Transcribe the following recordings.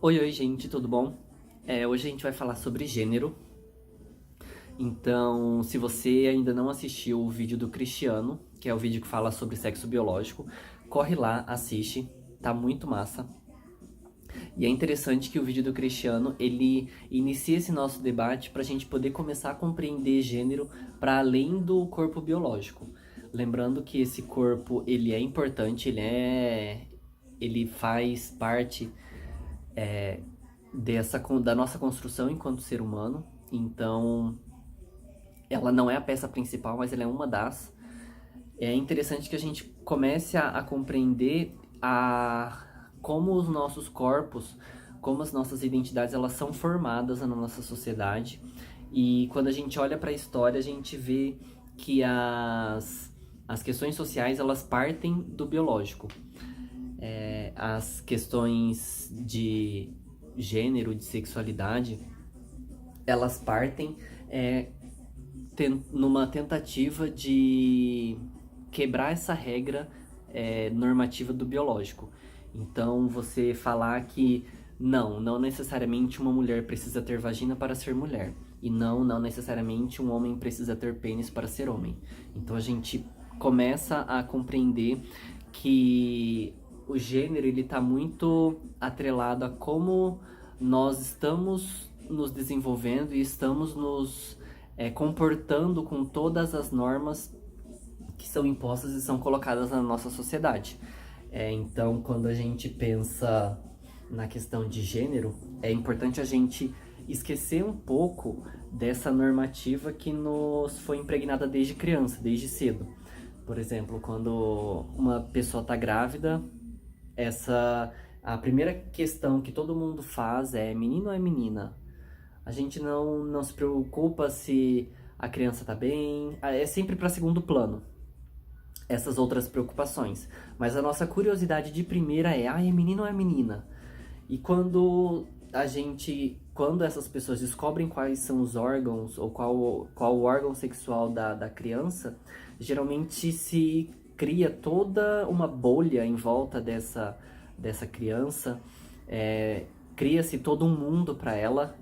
Oi, gente, tudo bom? Hoje a gente vai falar sobre gênero. Então, se você ainda não assistiu o vídeo do Cristiano, que é o vídeo que fala sobre sexo biológico, corre lá, assiste, tá muito massa. E é interessante que o vídeo do Cristiano, ele inicia esse nosso debate para a gente poder começar a compreender gênero para além do corpo biológico. Lembrando que esse corpo, ele é importante, ele faz parte da nossa construção enquanto ser humano. Então, ela não é a peça principal, mas ela é uma das. É interessante que a gente comece a compreender como os nossos corpos, como as nossas identidades, elas são formadas na nossa sociedade. E quando a gente olha para a história, a gente vê que as questões sociais, elas partem do biológico. As questões de gênero, de sexualidade, elas partem numa tentativa de quebrar essa regra normativa do biológico. Então, você falar que não necessariamente uma mulher precisa ter vagina para ser mulher. E não necessariamente um homem precisa ter pênis para ser homem. Então, a gente começa a compreender que o gênero ele está muito atrelado a como nós estamos nos desenvolvendo e estamos nos comportando com todas as normas que são impostas e são colocadas na nossa sociedade. Então, quando a gente pensa na questão de gênero, é importante a gente esquecer um pouco dessa normativa que nos foi impregnada desde criança, desde cedo. Por exemplo, quando uma pessoa está grávida, a primeira questão que todo mundo faz é menino ou é menina? A gente não se preocupa se a criança tá bem, é sempre para segundo plano essas outras preocupações. Mas a nossa curiosidade de primeira é menino ou é menina? E quando essas pessoas descobrem quais são os órgãos ou qual o órgão sexual da criança, geralmente se cria toda uma bolha em volta dessa criança, cria-se todo um mundo para ela.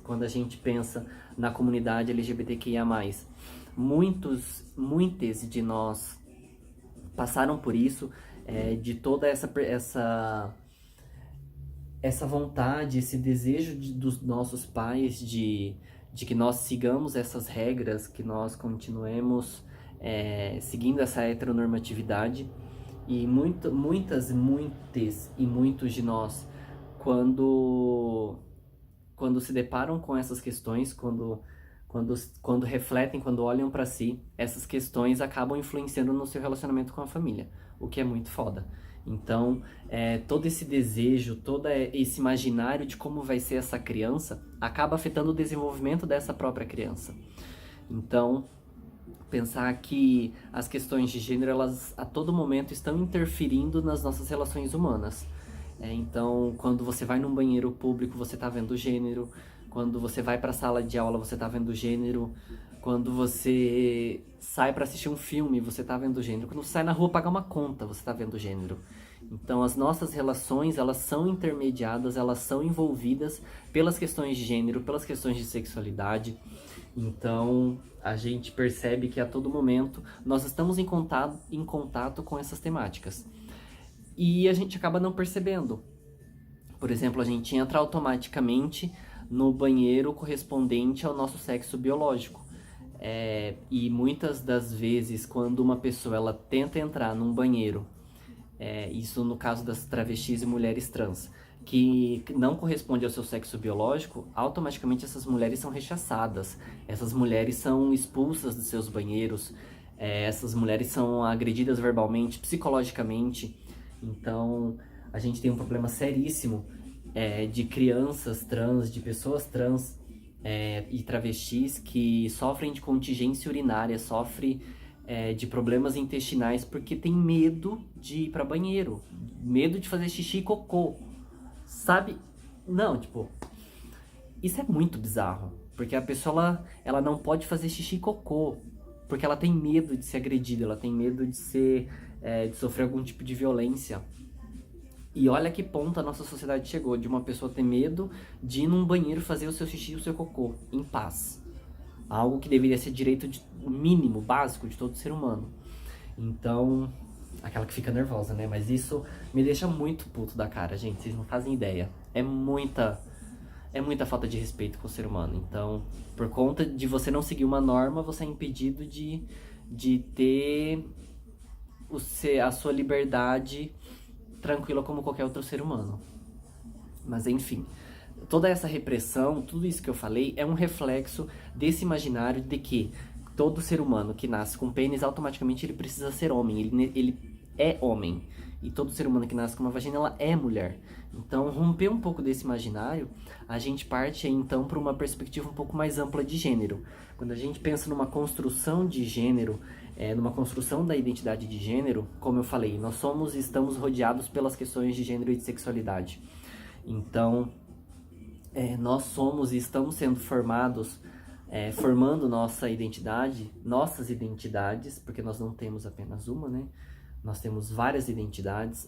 Quando a gente pensa na comunidade LGBTQIA+, muitas de nós passaram por isso, de toda essa vontade, esse desejo dos nossos pais de que nós sigamos essas regras, que nós continuemos seguindo essa heteronormatividade. E muitas e muitos de nós, quando se deparam com essas questões, quando refletem, quando olham para si, essas questões acabam influenciando no seu relacionamento com a família, o que é muito foda. Então, todo esse desejo, todo esse imaginário de como vai ser essa criança, acaba afetando o desenvolvimento dessa própria criança. Então, pensar que as questões de gênero, elas a todo momento estão interferindo nas nossas relações humanas. Então, quando você vai num banheiro público, você tá vendo gênero. Quando você vai pra sala de aula, você tá vendo gênero. Quando você sai pra assistir um filme, você tá vendo gênero. Quando você sai na rua pagar uma conta, você tá vendo gênero. Então, as nossas relações, elas são intermediadas, elas são envolvidas pelas questões de gênero, pelas questões de sexualidade. Então, a gente percebe que a todo momento nós estamos em contato com essas temáticas. E a gente acaba não percebendo. Por exemplo, a gente entra automaticamente no banheiro correspondente ao nosso sexo biológico. E muitas das vezes, quando uma pessoa ela tenta entrar num banheiro, isso no caso das travestis e mulheres trans, que não corresponde ao seu sexo biológico, automaticamente essas mulheres são rechaçadas, essas mulheres são expulsas dos seus banheiros, essas mulheres são agredidas verbalmente, psicologicamente. Então, a gente tem um problema seríssimo de crianças trans, de pessoas trans e travestis que sofrem de contingência urinária, sofrem de problemas intestinais porque tem medo de ir para banheiro, medo de fazer xixi e cocô, sabe? Não, tipo, isso é muito bizarro, porque a pessoa ela não pode fazer xixi e cocô, porque ela tem medo de ser agredida, ela tem medo de sofrer algum tipo de violência. E olha que ponto a nossa sociedade chegou, de uma pessoa ter medo de ir num banheiro fazer o seu xixi e o seu cocô, em paz. Algo que deveria ser direito mínimo, básico de todo ser humano. Então, aquela que fica nervosa, né? Mas isso me deixa muito puto da cara, gente. Vocês não fazem ideia. É muita falta de respeito com o ser humano. Então, por conta de você não seguir uma norma, você é impedido de ter a sua liberdade tranquila como qualquer outro ser humano. Mas enfim, toda essa repressão, tudo isso que eu falei, é um reflexo desse imaginário de que todo ser humano que nasce com pênis, automaticamente ele precisa ser homem, ele é homem. E todo ser humano que nasce com uma vagina, ela é mulher. Então, romper um pouco desse imaginário, a gente parte aí, então, para uma perspectiva um pouco mais ampla de gênero. Quando a gente pensa numa construção de gênero, numa construção da identidade de gênero, como eu falei, nós somos e estamos rodeados pelas questões de gênero e de sexualidade. Então, nós somos e estamos sendo formados, formando nossas identidades, porque nós não temos apenas uma, né? Nós temos várias identidades.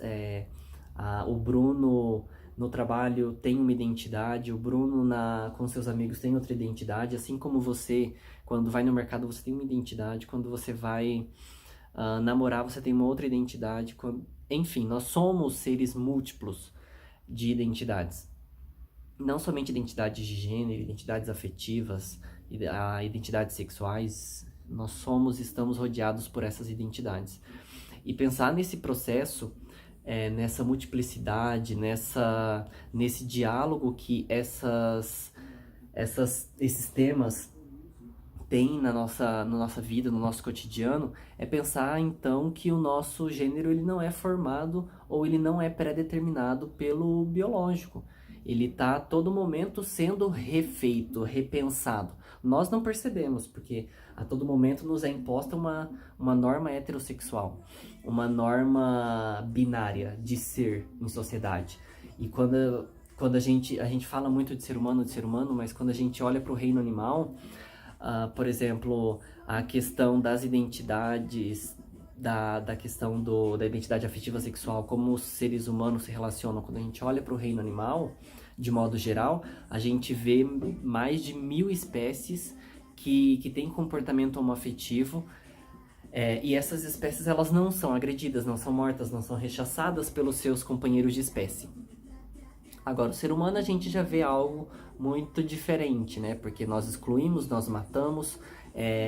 O Bruno no trabalho tem uma identidade, o Bruno com seus amigos tem outra identidade, assim como você, quando vai no mercado, você tem uma identidade, quando você vai namorar, você tem uma outra identidade. Enfim, nós somos seres múltiplos de identidades. Não somente identidades de gênero, identidades afetivas, identidades sexuais, nós estamos rodeados por essas identidades. E pensar nesse processo, nessa multiplicidade, nesse diálogo que esses temas têm na nossa vida, no nosso cotidiano, é pensar então que o nosso gênero ele não é formado ou ele não é pré-determinado pelo biológico. Ele está a todo momento sendo refeito, repensado. Nós não percebemos, porque a todo momento nos é imposta uma norma heterossexual, uma norma binária de ser em sociedade. E quando a gente fala muito de ser humano, mas quando a gente olha para o reino animal, por exemplo, a questão das identidades, da questão da identidade afetiva sexual, como os seres humanos se relacionam, quando a gente olha para o reino animal, de modo geral, a gente vê mais de 1000 espécies que têm comportamento homoafetivo, e essas espécies elas não são agredidas, não são mortas, não são rechaçadas pelos seus companheiros de espécie. Agora, o ser humano a gente já vê algo muito diferente, né? Porque nós excluímos, nós matamos,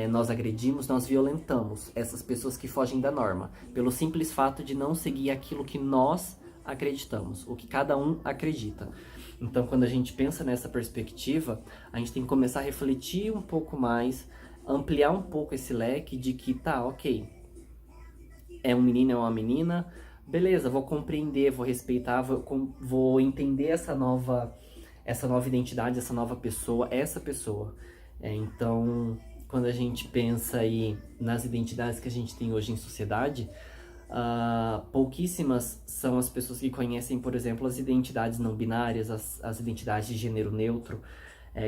nós agredimos, nós violentamos essas pessoas que fogem da norma, pelo simples fato de não seguir aquilo que nós acreditamos, o que cada um acredita. Então, quando a gente pensa nessa perspectiva, a gente tem que começar a refletir um pouco mais, ampliar um pouco esse leque de que, tá, ok, é um menino, é uma menina, beleza, vou compreender, vou respeitar, vou entender essa nova identidade, essa nova pessoa, essa pessoa. Então, quando a gente pensa aí nas identidades que a gente tem hoje em sociedade, pouquíssimas são as pessoas que conhecem, por exemplo, as identidades não binárias, as identidades de gênero neutro,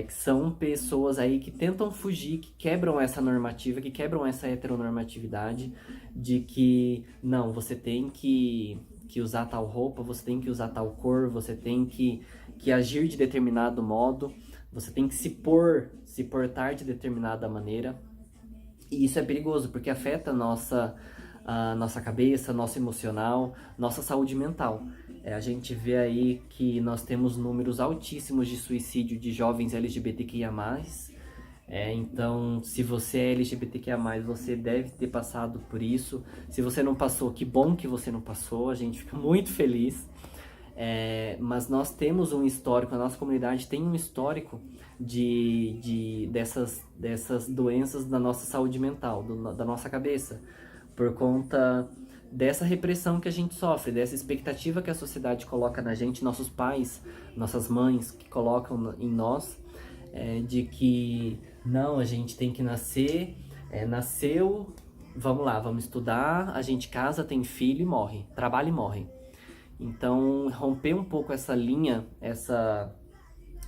que são pessoas aí que tentam fugir, que quebram essa normativa, que quebram essa heteronormatividade de que, não, você tem que usar tal roupa, você tem que usar tal cor, você tem que agir de determinado modo, você tem que se portar de determinada maneira. E isso é perigoso, porque afeta a nossa cabeça, nosso emocional, nossa saúde mental. A gente vê aí que nós temos números altíssimos de suicídio de jovens LGBTQIA+. Então, se você é LGBTQIA+, você deve ter passado por isso. Se você não passou, que bom que você não passou, a gente fica muito feliz. Mas nós temos um histórico, a nossa comunidade tem um histórico dessas doenças da nossa saúde mental, da nossa cabeça, por conta dessa repressão que a gente sofre, dessa expectativa que a sociedade coloca na gente, nossos pais, nossas mães que colocam em nós, de que não, a gente tem que nascer, nasceu, vamos lá, vamos estudar, a gente casa, tem filho e morre, trabalha e morre. Então, romper um pouco essa linha, essa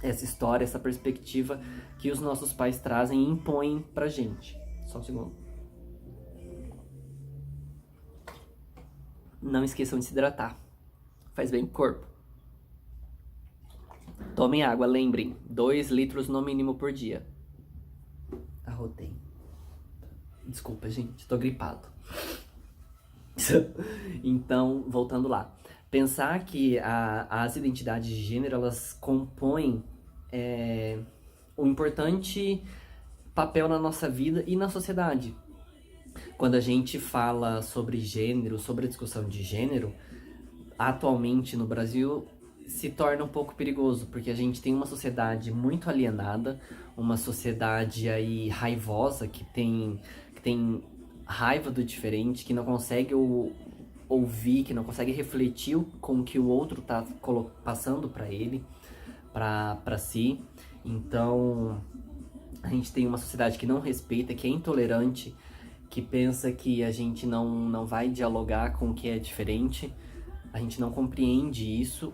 história, essa perspectiva que os nossos pais trazem e impõem pra gente. Só um segundo. Não esqueçam de se hidratar. faz bem pro corpo. Tomem água, lembrem, 2 litros no mínimo por dia. Arrotei. Desculpa, gente, tô gripado. Então, voltando lá. Pensar que as identidades de gênero, elas compõem um importante papel na nossa vida e na sociedade. Quando a gente fala sobre gênero, sobre a discussão de gênero, atualmente no Brasil se torna um pouco perigoso, porque a gente tem uma sociedade muito alienada, uma sociedade aí raivosa, que tem raiva do diferente, que não consegue ouvir, que não consegue refletir com o que o outro tá passando para ele, para si. Então, a gente tem uma sociedade que não respeita, que é intolerante, que pensa que a gente não vai dialogar com o que é diferente. A gente não compreende isso,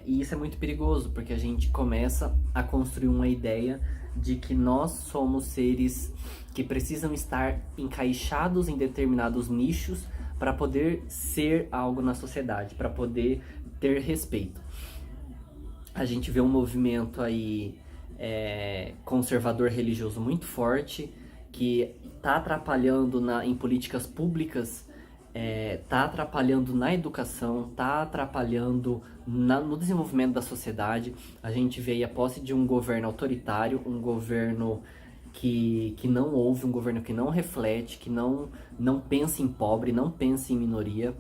e isso é muito perigoso, porque a gente começa a construir uma ideia de que nós somos seres que precisam estar encaixados em determinados nichos para poder ser algo na sociedade, para poder ter respeito. A gente vê um movimento aí conservador religioso muito forte, que está atrapalhando em políticas públicas, tá atrapalhando na educação, tá atrapalhando no desenvolvimento da sociedade. A gente vê aí a posse de um governo autoritário, um governo que não ouve, um governo que não reflete, que não pensa em pobre, não pensa em minoria.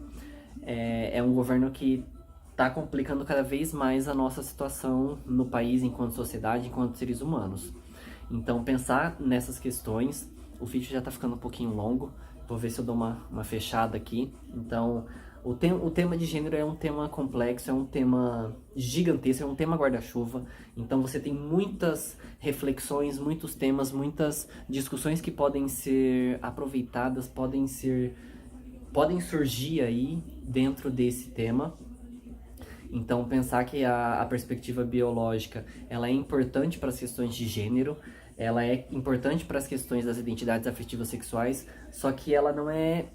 É um governo que está complicando cada vez mais a nossa situação no país, enquanto sociedade, enquanto seres humanos. Então, pensar nessas questões. O vídeo já está ficando um pouquinho longo, vou ver se eu dou uma fechada aqui. Então, o tema de gênero é um tema complexo, é um tema gigantesco, é um tema guarda-chuva. Então você tem muitas reflexões, muitos temas, muitas discussões que podem ser aproveitadas, podem surgir aí dentro desse tema. Então, pensar que a perspectiva biológica ela é importante para as questões de gênero, ela é importante para as questões das identidades afetivas sexuais, só que ela não é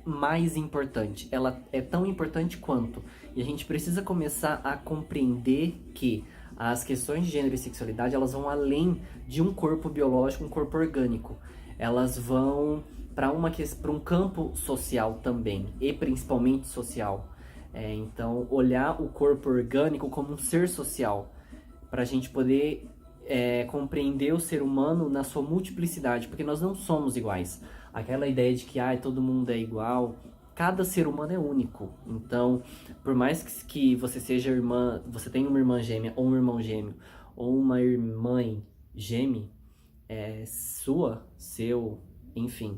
mais importante, ela é tão importante quanto. E a gente precisa começar a compreender que as questões de gênero e sexualidade, elas vão além de um corpo biológico, um corpo orgânico. Elas vão para um campo social também, e principalmente social. Então, olhar o corpo orgânico como um ser social, para a gente poder compreender o ser humano na sua multiplicidade, porque nós não somos iguais. Aquela ideia de que todo mundo é igual, cada ser humano é único. Então, por mais que você seja irmã, você tenha uma irmã gêmea, ou um irmão gêmeo, ou uma irmã gêmea, seu, enfim,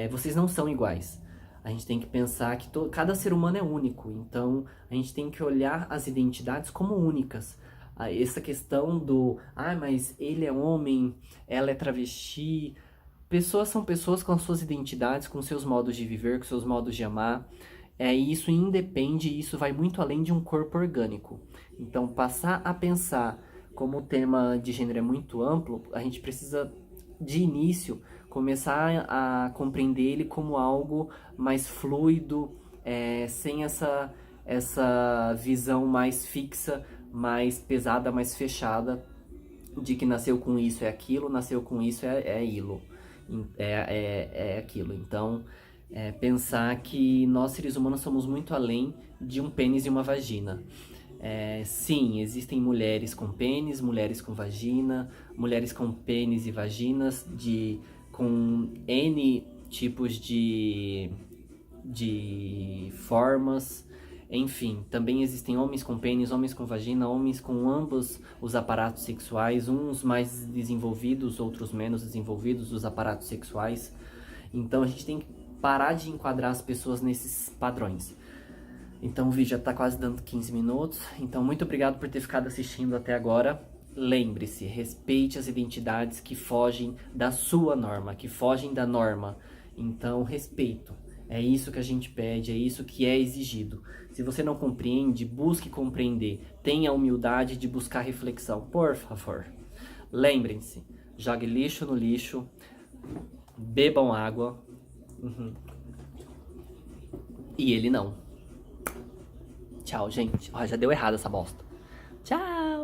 vocês não são iguais. A gente tem que pensar que cada ser humano é único, então a gente tem que olhar as identidades como únicas. Essa questão mas ele é homem, ela é travesti. Pessoas são pessoas com as suas identidades, com seus modos de viver, com seus modos de amar. E isso independe, isso vai muito além de um corpo orgânico. Então, passar a pensar como o tema de gênero é muito amplo, a gente precisa, de início, começar a compreender ele como algo mais fluido, sem essa visão mais fixa, mais pesada, mais fechada, de que nasceu com isso é aquilo, nasceu com isso é aquilo. Então, pensar que nós seres humanos somos muito além de um pênis e uma vagina. Sim, existem mulheres com pênis, mulheres com vagina, mulheres com pênis e vaginas com N tipos de formas. Enfim, também existem homens com pênis, homens com vagina, homens com ambos os aparatos sexuais, uns mais desenvolvidos, outros menos desenvolvidos, os aparatos sexuais. Então a gente tem que parar de enquadrar as pessoas nesses padrões. Então o vídeo já está quase dando 15 minutos, então muito obrigado por ter ficado assistindo até agora. Lembre-se, respeite as identidades que fogem da sua norma, que fogem da norma. Então, respeito. É isso que a gente pede, é isso que é exigido. Se você não compreende, busque compreender. Tenha a humildade de buscar reflexão, por favor. Lembrem-se, jogue lixo no lixo, bebam água. E ele não. Tchau, gente. Ó, já deu errado essa bosta. Tchau!